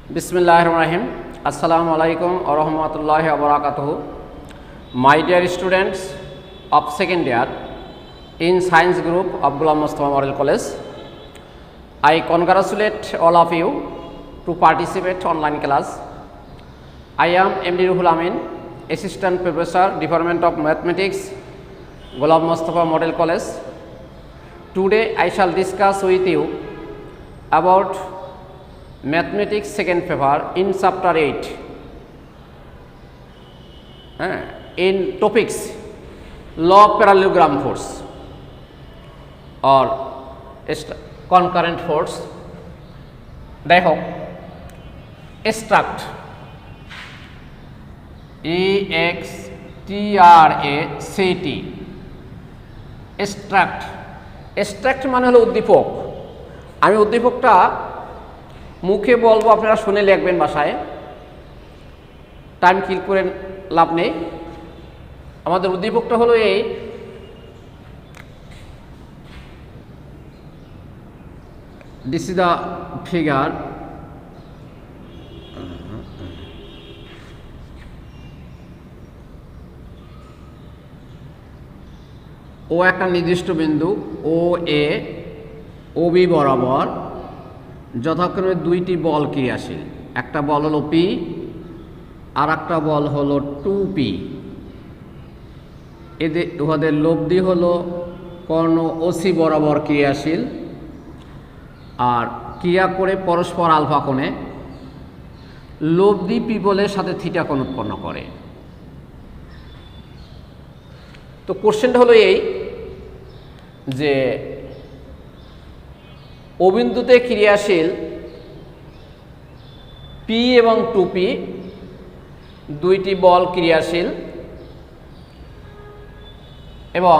Bismillahirrahmanirrahim. Assalamu alaikum wa rahmatullahi wa barakatuh. My dear students of second year in science group of Ghulam Mustafa Model College, I congratulate all of you to participate online class. I am MD Ruhul Amin, Assistant Professor, Department of Mathematics, Ghulam Mustafa Model College. Today I shall discuss with you about mathematics second paper in chapter 8 in topics law of parallelogram force or concurrent force. देखो extract extract extract extract মানে হলো উদ্দীপক। আমি উদ্দীপকটা মুখে বলবো, আপনারা শুনে লিখবেন বাসায়, টাইম কিল করে লাভ নেই। আমাদের উদ্দীপকটা হলো এই, দিস ইজ দ্য ফিগার, ও একটা নির্দিষ্ট বিন্দু ও এ ও বি বরাবর যথাক্রমে দুইটি বল ক্রিয়াশীল, একটা বল হলো পি আর একটা বল হলো 2p। উহাদের লব্ধি হলো কর্ণ ওসি বরাবর ক্রিয়াশীল আর ক্রিয়া করে পরস্পর আলফা কোণে। লব্ধি পি বলের সাথে থিটা কোণ উৎপন্ন করে। তো কোশ্চেনটা হলো এই যে ও বিন্দুতে ক্রিয়াশীল পি এবং 2p দুইটি বল ক্রিয়াশীল এবং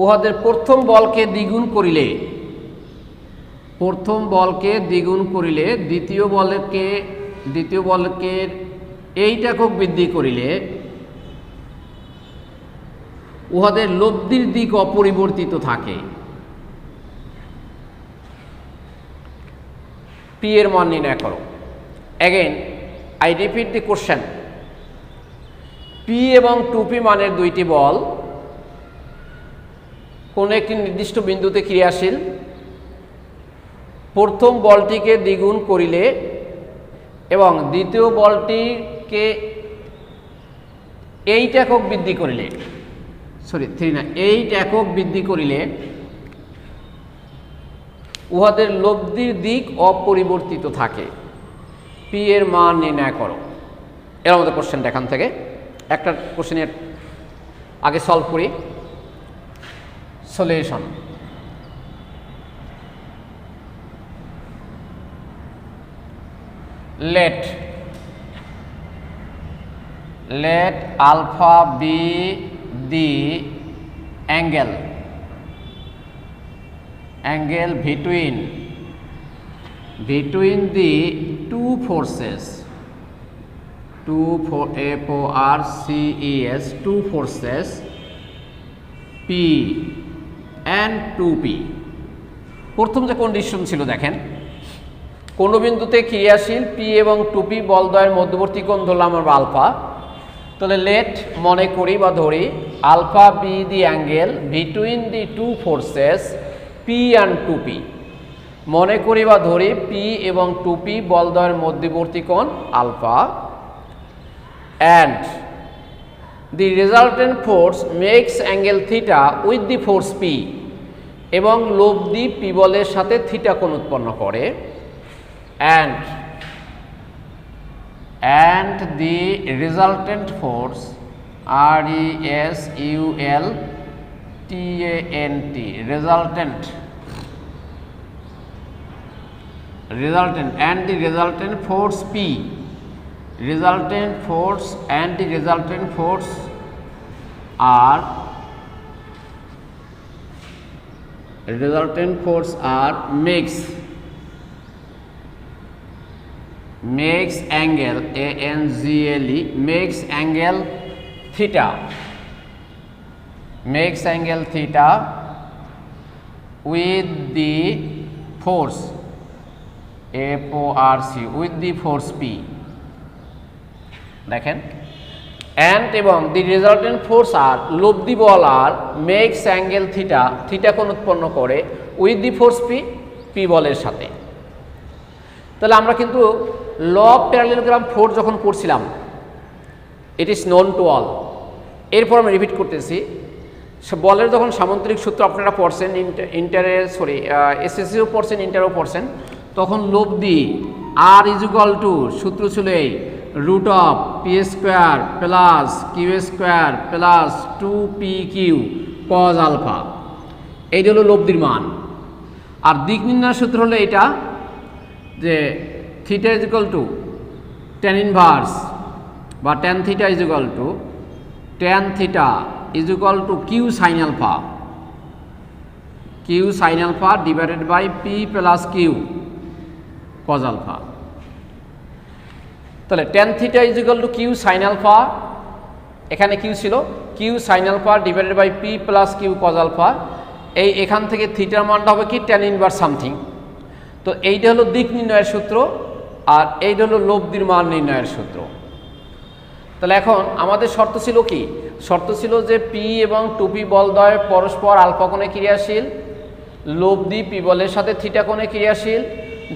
উহাদের প্রথম বলকে দ্বিগুণ করিলে দ্বিতীয় বলকে এইটা একক বৃদ্ধি করিলে উহাদের লব্ধির দিক অপরিবর্তিত থাকে। পি এর মান নির্ণয় করো। Again I repeat the question. P এবং 2p মানের দুইটি বল কোনো একটি নির্দিষ্ট বিন্দুতে ক্রিয়াশীল। প্রথম বলটিকে দ্বিগুণ করিলে এবং দ্বিতীয় বলটিকে 8 একক বৃদ্ধি করিলে, 8 একক বৃদ্ধি করিলে উহাদের লব্ধির দিক অপরিবর্তিত থাকে। পি এর মান নির্ণয় করো। এর মধ্যে কোশ্চেনটা এখান থেকে একটা কোশ্চেনের আগে সলভ করি। Solution, let alpha be the angle between the two forces, two forces P and 2p। প্রথম যে কন্ডিশন ছিল দেখেন, কোন বিন্দুতে ক্রিয়াশীল পি এবং 2p বলদ্বয়ের মধ্যবর্তী কোণ ধরলাম আমরা আলফা। তাহলে লেট মনে করি বা ধরি alpha be the angle between the two forces P and 2p। মনে করি বা ধরি পি এবং 2p বলদ্বয়ের মধ্যবর্তী কোণ alpha and the resultant force makes angle theta with the force P এবং লব্ধি পি বলের সাথে থিটা কোণ উৎপন্ন করে and the resultant force resultant and the resultant force P, resultant force and the resultant force makes angle theta with the force FORC with the force P দেখেন and এবং দি resultant force আর লোভ দি বল আর makes angle theta কোণ উৎপন্ন করে with the force P বলের সাথে। তাহলে আমরা কিন্তু ল অফ প্যারালেলোগ্রাম 4 যখন পড়ছিলাম it is known to all, এরপর আমি রিপিট করতেছি। বলের যখন সামান্তরিক সূত্র আপনারা পড়ছেন এসএসসিও পড়ছেন, ইন্টারও পড়ছেন, তখন লোভ the R is equal to সূত্র ছিল এই root of P square plus Q square plus 2PQ cos alpha. এইটা হলো লব্ধির মান। আর দিক নির্ণয়ের সূত্র হলো এটা যে theta is equal to tan inverse বা tan theta is equal to tan theta is equal to Q sine alpha divided by p plus Q cos alpha. তাহলে tan theta is equal to Q sine alpha, এখানে q ছিল q sine alpha divided by p plus Q cos alpha. এখান থেকে থিটার মানটা হবে কি tan inverse something. তো এইটা হলো দিক নির্ণয়ের সূত্র আর এইটা হলো লব্ধির মান নির্ণয়ের সূত্র। তাহলে এখন আমাদের শর্ত ছিল কি? শর্ত ছিল যে P এবং 2P বলদ্বয় পরস্পর আলফা কোণে ক্রিয়াশীল, লব্ধি P বলের সাথে থিটা কোণে ক্রিয়াশীল।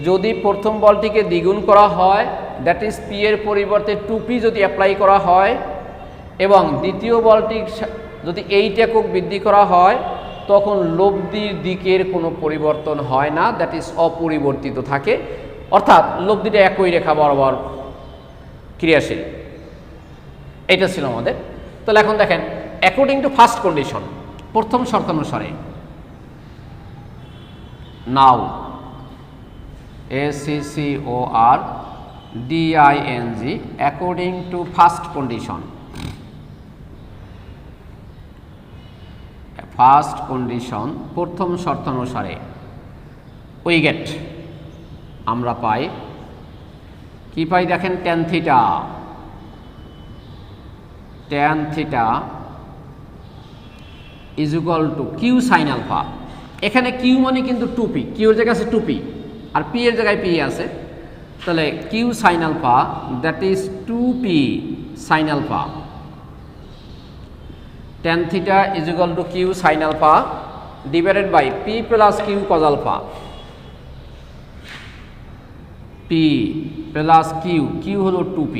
যদি প্রথম বলটিকে দ্বিগুণ করা হয়, দ্যাট ইজ P এর পরিবর্তে 2P যদি অ্যাপ্লাই করা হয়, এবং দ্বিতীয় বলটির যদি 8 একক বৃদ্ধি করা হয়, তখন লব্ধির দিকের কোনো পরিবর্তন হয় না, দ্যাট ইজ অপরিবর্তিত থাকে, অর্থাৎ লব্ধিটা একই রেখা বরাবর ক্রিয়াশীল। এটা ছিল আমাদের। তাহলে এখন দেখেন অ্যাকর্ডিং টু ফার্স্ট কন্ডিশন, প্রথম শর্তানুসারে, now ACCORDING according to first condition, first condition প্রথম শর্তানুসারে উই গেট, আমরা পাই কি পাই দেখেন tan theta is equal to Q sine alpha. এখানে কিউ মানে কিন্তু 2P, কিউর জায়গায় আছে 2P আর P এর জায়গায় P আছে। তাহলে Q sine alpha that is 2P sine alpha, tan theta is equal to Q sine alpha divided by P plus Q cos alpha. P plus Q হলো 2P,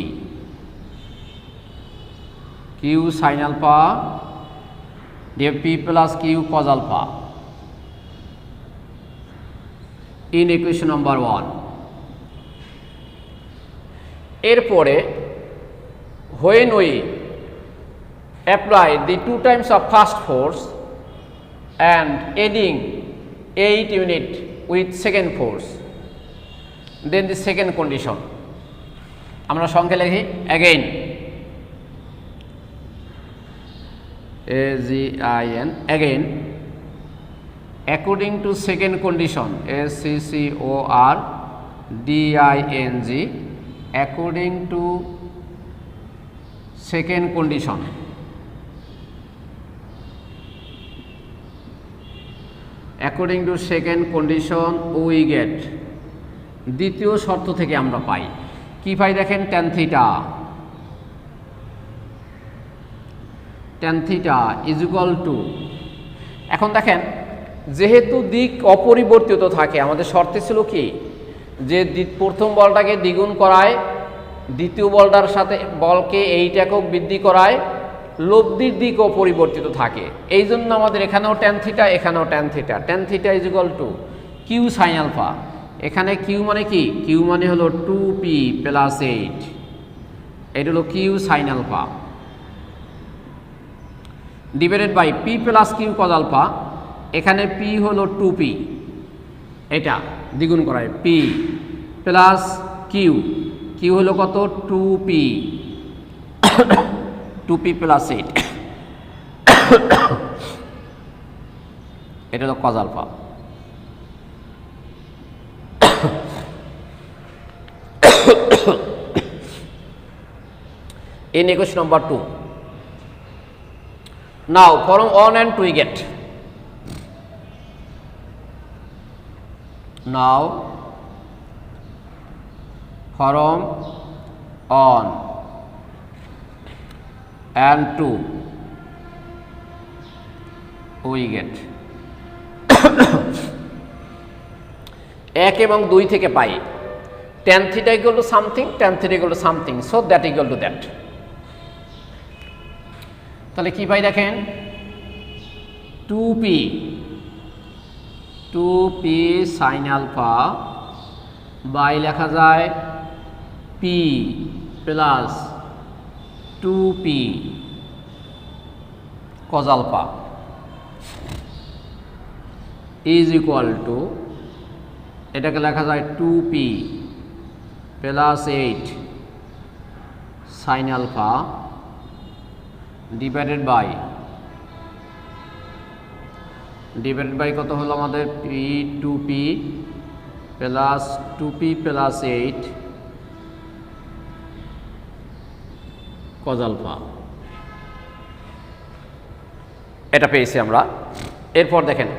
Q sine alpha divide P plus Q cos alpha in equation number 1। এরপরে when we apply the 2 times of first force and adding 8 unit with second force, then the second condition, আমরা সংখ্যা লিখি again again according to second condition ACCORDING according to second condition, according to second condition we get, দ্বিতীয় শর্ত থেকে আমরা পাই কি পাই দেখেন tan theta is equal two, এখন দেখেন যেহেতু দিক অপরিবর্তিত থাকে, আমাদের শর্তে ছিল কি যে প্রথম বলটাকে দ্বিগুণ করায়, দ্বিতীয় বলটার সাথে বলকে 8 একক বৃদ্ধি করায়, লব্ধির দিক অপরিবর্তিত থাকে। এই জন্য আমাদের এখানেও ট্যান থিটা, এখানেও tan theta is equal to Q sine alpha. এখানে কিউ মানে কি? কিউ মানে হলো 2P প্লাস 8, এটা হলো Q sine alpha divided by P plus Q cos alpha. এখানে P হলো 2P, এটা দ্বিগুণ করায় P প্লাস কিউ হলো কত 2P প্লাস 8, এটা হলো cos alpha. In equation number 2, now from 1 and 2 we get, now from on and to we get 1 এবং 2 থেকে পাই tan theta equal to something, tan theta equal to something, so that equal to that. তাহলে কি পাই দেখেন 2p sin alpha by লেখা যায় p plus 2p cos alpha is equal to এটাকে লেখা যায় 2p plus 8 sin alpha divided by কত হলো আমাদের p 2p plus 2p plus 8 cos alpha এটা পেয়েছি আমরা। এরপর দেখেন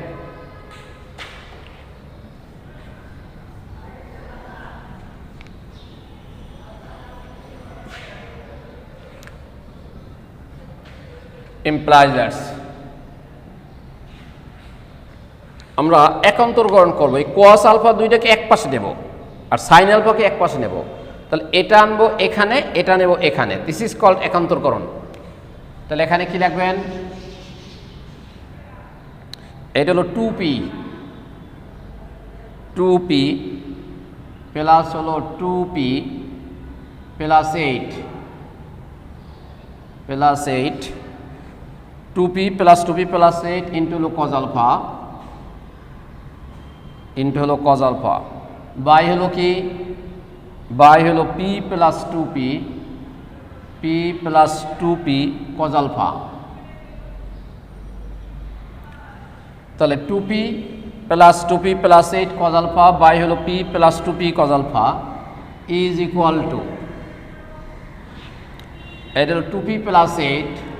implies that আমরা একান্তরকরণ করব এই cos আলফা দুইটাকে এক পাশে নেব আর sin আলফাকে এক পাশে নেব তাহলে এটা আনবো এখানে এটা নেব এখানে দিস ইজ কল্ড একান্তরকরণ তাহলে এখানে কি লিখবেন এটা হলো 2p প্লাস হলো 2p plus 8 2p plus 2p plus 8 into hলো cos alpha into হলো cos alpha by হলো কি by হলো p plus 2p p plus 2p cos alpha তাহলে 2p plus 2p plus 8 cos alpha by হলো p plus 2p cos alpha is equal to এটা হলো 2p plus 8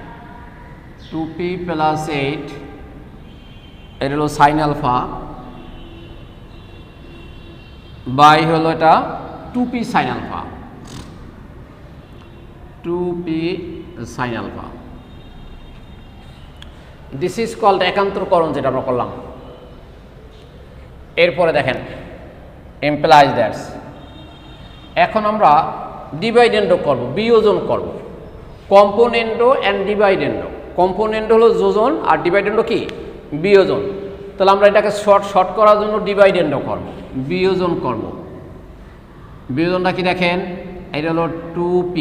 2p plus 8 এটা হলো sin alpha by হলো এটা 2p sin alpha 2p sin alpha this is called একান্তরকরণ যেটা আমরা করলাম। এরপরে দেখেন implies that এখন আমরা ডিভাইডেন্ডও করব বিয়োজন করব কম্পোনেন্ডো অ্যান্ড ডিভাইডেন্ডো কম্পোনেন্ট হলো যোজন আর ডিভাইডেন্ডও কি বিয়োজন তাহলে আমরা এটাকে শর্ট করার জন্য ডিভাইডেন্ডও করব বিয়োজন করব বিয়োজনটা কি দেখেন এটা হলো 2p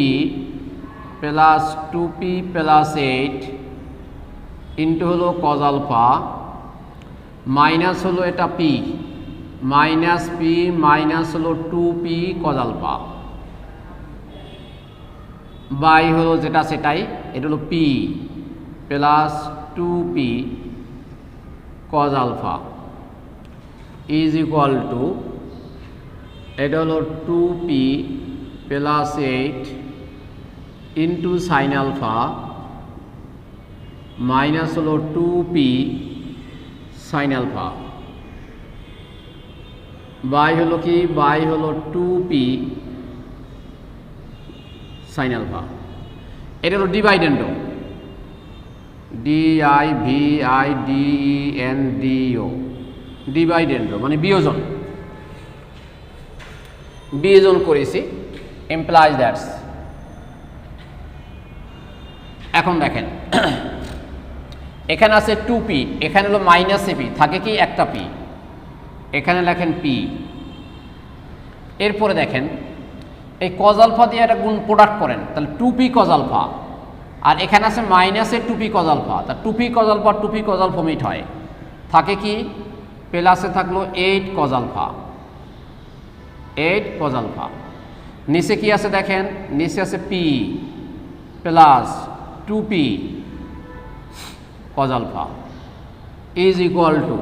plus 2p plus 8 into হলো cos alpha মাইনাস হলো এটা p মাইনাস p মাইনাস হলো 2p cos alpha বাই হলো যেটা সেটাই এটা হলো p plus 2p cos alpha is equal to এটা হলো 2p plus 8 into sin alpha minus হলো 2p sin alpha বাই হলো কি বাই হলো 2p sin alpha এটা হলো ডিভাইডেন্ডো dividendo ডিভাইডেন্ডো মানে বিয়োজন করেছি implies that এখন দেখেন এখানে আছে 2p এখানে হলো মাইনাস p থাকে কি একটা p এখানে লেখেন p এরপরে দেখেন এই cos alpha দিয়ে একটা গুণ প্রোডাক্ট করেন তাহলে 2p cos alpha আর এখানে আছে মাইনাসে 2p cos alpha তা 2p cos alpha 2p cos alpha meet হয় থাকে কি প্লাসে থাকলো 8 cos alpha নিচে কি আছে দেখেন নিচে আছে p plus 2p cos alpha is equal to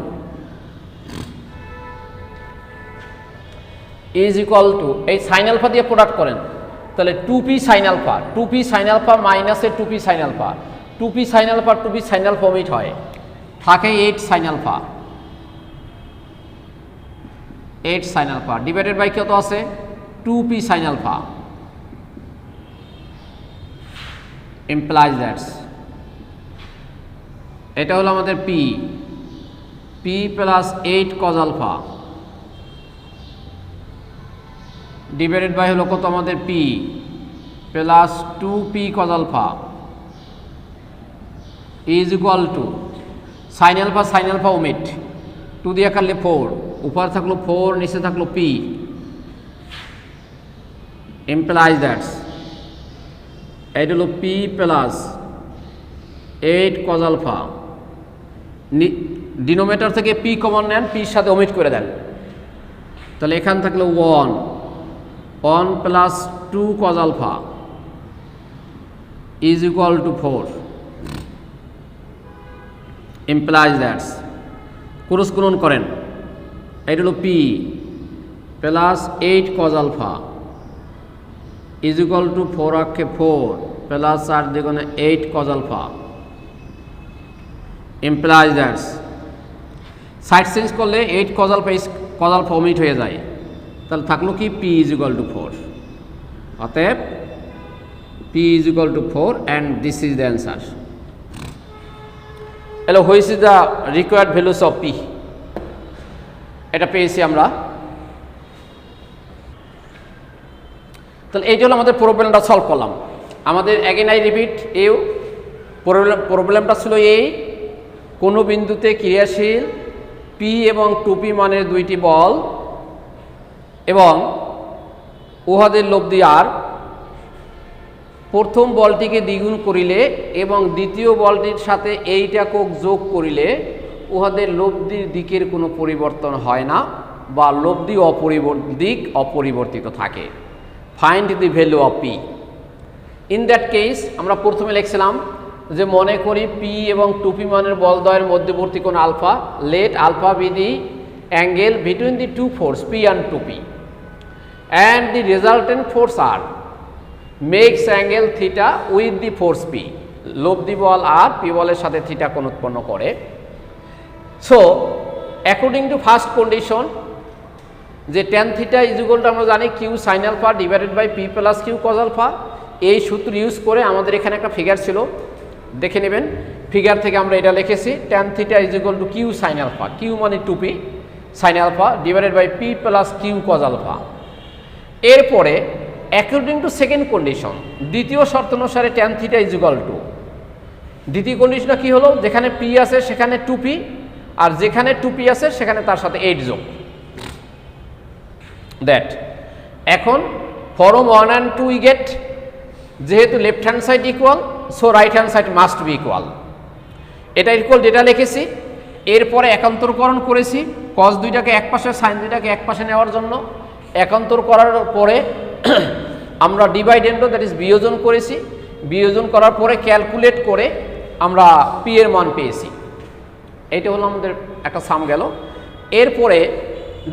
এই sin alpha দিয়ে প্রোডাক্ট করেন তাহলে 2p sin alpha মাইনাসে 2p sin alpha 2p sin alpha meet হয় থাকে 8 sin alpha ডিভাইডেড বাই কত আছে 2p sin alpha implies that এটা হলো আমাদের p plus 8 cos alpha divided by হলো কত আমাদের p plus 2p cos alpha is equal to sin alpha omit 2 দিয়ে কাটলে 4 উপরে থাকলো 4 নিচে থাকলো p implies that এটা হলো p plus 8 cos alpha denominator থেকে p কমন নেন p এর সাথে ওমিট করে দেন তাহলে এখান থাকলো 1 plus 2 cos alpha is equal to 4 implies that cross গুণন করেন এটা হলো p plus 8 cos alpha is equal to 4 আক্ষে 4 plus 8 দ্বিগুণে 8 cos alpha implies that side change করলে 8 cos alpha ওমিট হয়ে যায় তাহলে থাকলো কি p is equal to 4 অতএব p is equal to 4 and this is the answer. Hello, which is the required values of p? এটা পেয়েছি আমরা তাহলে এই জন্য আমাদের প্রবলেমটা সলভ করলাম আমাদের অ্যাগেন আই রিপিট এই প্রবলেমটা ছিল এই কোনো বিন্দুতে ক্রিয়াশীল p এবং 2p মানের দুইটি বল এবং উহাদের লব্ধি r প্রথম বলটিকে দ্বিগুণ করিলে এবং দ্বিতীয় বলটির সাথে 8 একক যোগ করিলে উহাদের লব্ধির দিকের কোনো পরিবর্তন হয় না বা লব্ধি দিক অপরিবর্তিত থাকে find the value of p in that case আমরা প্রথমে লিখছিলাম যে মনে করি p এবং 2p মানের বলদ্বয়ের মধ্যবর্তী কোণ alpha let alpha be the angle between the two force p and 2p and the resultant force r makes angle theta with the force p লব্ধি বল আর p বলের সাথে থিটা কোণ উৎপন্ন করে so according to first condition যে tan theta is equal to আমরা জানি q sin alpha divided by p plus q cos alpha এই সূত্র ইউজ করে আমাদের এখানে একটা ফিগার ছিল দেখে নেবেন ফিগার থেকে আমরা এটা লিখেছি tan theta is equal to q sin alpha q মানে 2p sin alpha divided by p plus q cos alpha এরপরে অ্যাকর্ডিং টু সেকেন্ড কন্ডিশন দ্বিতীয় শর্ত অনুসারে tan theta is equal to দ্বিতীয় কন্ডিশনটা কি হলো যেখানে p আছে সেখানে 2p আর যেখানে 2p আছে সেখানে তার সাথে 8 যোগ দ্যাট এখন ফরম 1 and 2 উই গেট যেহেতু left hand side equal so right hand side must be equal এটা ইকুয়াল ডেটা লিখেছি এরপরে একান্তরকরণ করেছি cos দুইটাকে এক পাশে sin দুইটাকে এক পাশে নেওয়ার জন্য একান্তর করার পরে আমরা ডিভাইডেন্ড দ্যাট ইজ বিয়োজন করেছি বিয়োজন করার পরে ক্যালকুলেট করে আমরা p এর মান পেয়েছি এইটা হলো আমাদের একটা সাম গেল এরপরে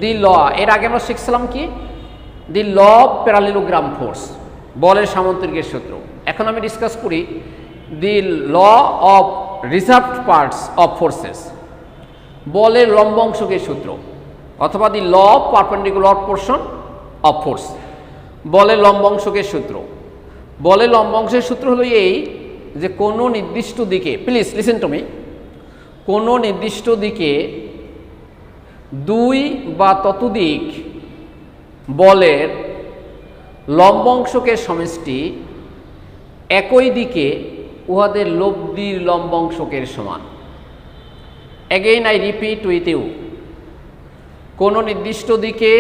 দি ল এর আগে আমরা শিখছিলাম কি the law of parallelogram force বলের সামান্তরিকের সূত্র এখন আমি ডিসকাস করি the law of resolved parts of forces বলের লম্ব অংশকের সূত্র অথবা the law of perpendicular portion of force বলের লম্ব অংশকের সূত্র বলের লম্ব অংশের সূত্র হলো এই যে কোনো নির্দিষ্ট দিকে প্লিজ লিসেন টু মি কোনো নির্দিষ্ট দিকে দুই বা ততোধিক বলের লম্ব অংশকের সমষ্টি একই দিকে উহাদের লব্ধির লম্ব অংশকের সমান again I repeat with you কোনো নির্দিষ্ট দিকে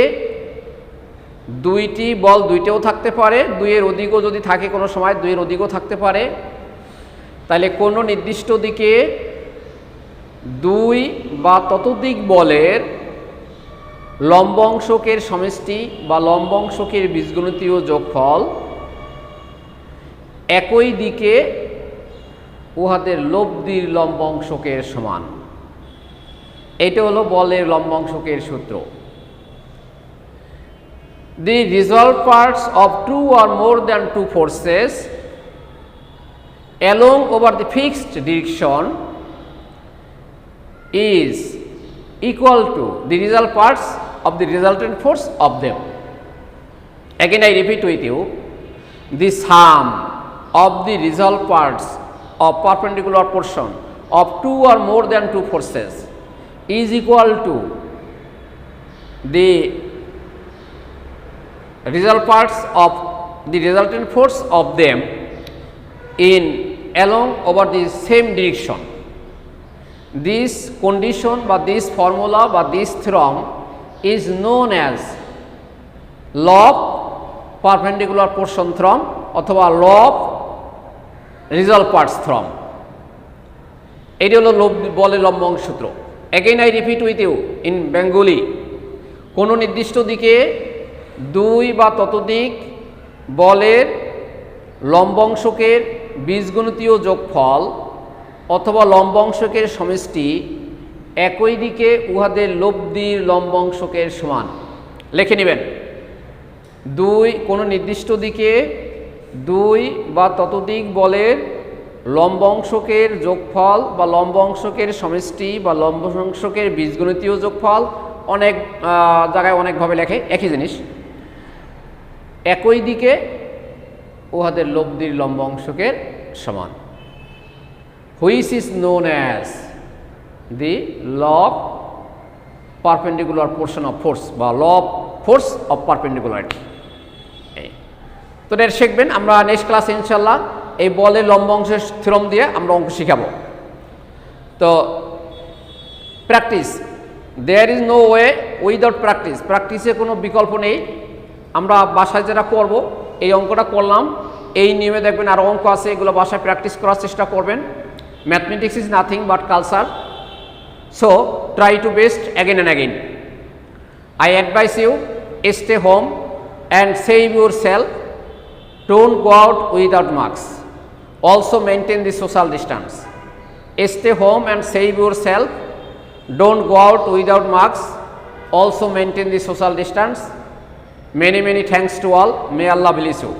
দুইটি বল দুইটাও থাকতে পারে দুইয়ের অধিকও যদি থাকে কোনো সময় দুইয়ের অধিকও থাকতে পারে তাহলে কোনো নির্দিষ্ট দিকে দুই বা ততোধিক বলের লম্ব অংশকের সমষ্টি বা লম্ব অংশকের বীজগণিতীয় যোগফল একই দিকে উহাদের লব্ধির লম্ব অংশকের সমান এটা হলো বলের লম্ব অংশকের সূত্র The resolved parts of two or more than two forces along over the fixed direction is equal to the result parts of the resultant force of them. Again I repeat with you, the sum of the resolved parts of perpendicular portion of two or more than two forces is equal to the resolved parts of the resultant force of them in along over the same direction. This condition বা this formula বা this theorem is known as law of perpendicular portion theorem অথবা law of resolved parts theorem. এটি হলো বলের লম্বং সূত্র। Again I repeat with you in Bengali, কোনো নির্দিষ্ট দিকে দুই বা ততোধিক বলের লম্বাংশকের বীজগণিতীয় যোগফল অথবা লম্বাংশকের সমষ্টি একই দিকে উহাদের লব্ধির লম্বাংশকের সমান। লিখে নেবেন, কোনো নির্দিষ্ট দিকে দুই বা ততোধিক বলের লম্বাংশকের যোগফল বা লম্বাংশকের সমষ্টি বা লম্বাংশকের বীজগণিতীয় যোগফল, অনেক জায়গায় অনেকভাবে লেখে, একই জিনিস, একই দিকে উহাদের লব্ধির লম্বাংশকের সমান, which is known as the law of perpendicular portion of force বা law of force of perpendicularity. তো এটা শিখবেন আমরা নেক্সট ক্লাসে ইনশাল্লাহ। এই বলের লম্বাংশের থিওরেম দিয়ে আমরা অঙ্ক শিখাবো। তো practice, there is no way without practice, প্র্যাকটিসে কোনো বিকল্প নেই। আমরা বাসায় যেটা করব, এই অঙ্কটা করলাম, এই নিয়মে দেখবেন আরও অঙ্ক আছে, এগুলো বাসায় প্র্যাকটিস করার চেষ্টা করবেন। Mathematics is nothing but culture, so try to best again and again. I advise you, stay home and save yourself. Don't go out without masks. Also maintain the social distance. Stay home and save yourself. Don't go out without masks. Also maintain the social distance. Many thanks to all. May Allah bless you.